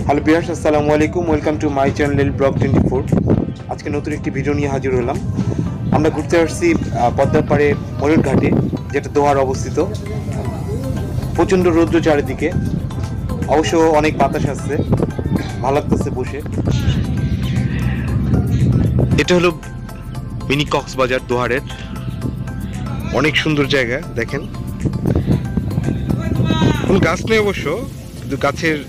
Hello বিয়ার্স, আসসালামু আলাইকুম। Welcome to my channel blog 24। আজকে নতুন একটি ভিডিও নিয়ে হাজির হলাম। আমরা ঘুরতে আসছি পদ্মার পাড়ে ময়ূরঘাটে, যেটা দোহার অবস্থিত। প্রচণ্ড রৌদ্র চারিদিকে, অবশ্য অনেক বাতাস আসছে, ভালো লাগতেছে বসে। এটা হলো মিনি কক্সবাজার দোহারের। অনেক সুন্দর জায়গা, দেখেন। কোনো গাছ নেই অবশ্য, কিন্তু গাছের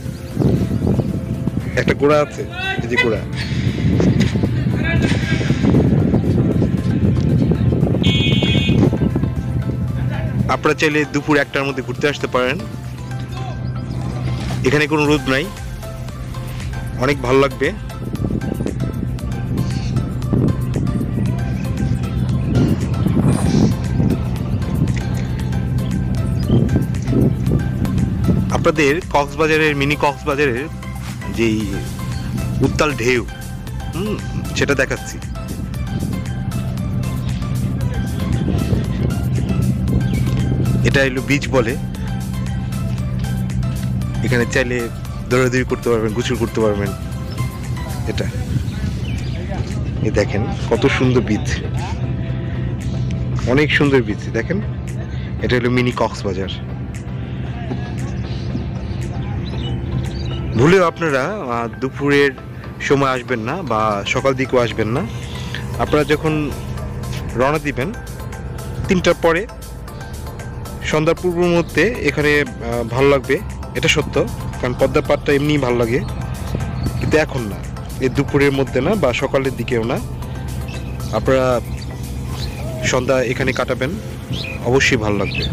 একটা গোড়া আছে, এই যে গোড়া। আপনারা চাইলে দুপুর 1টার মধ্যে ঘুরতে আসতে পারেন। এখানে কোনো রোদ নাই, অনেক ভালো লাগবে। আপনাদের কক্সবাজারের মিনি কক্সবাজারের যেই উত্তাল ঢেউ, সেটা দেখাচ্ছি। এটা হলো বিচ বলে। এখানে চাইলে দৌড়াদৌড়ি করতে পারবেন, গোসল করতে পারবেন। এটা এই দেখেন কত সুন্দর বিচ, অনেক সুন্দর বিচ দেখেন। এটা হলো মিনি কক্সবাজার। ভুলেও আপনারা দুপুরের সময় আসবেন না বা সকাল দিকেও আসবেন না। আপনারা যখন রওনা দিবেন 3টার পরে, সন্ধ্যার পূর্ব মুহূর্তে এখানে ভালো লাগবে। এটা সত্য, কারণ পদ্মার পাড়টা এমনিই ভালো লাগে, কিন্তু এখন না, এই দুপুরের মধ্যে না বা সকালের দিকেও না। আপনারা সন্ধ্যা এখানে কাটাবেন, অবশ্যই ভালো লাগবে।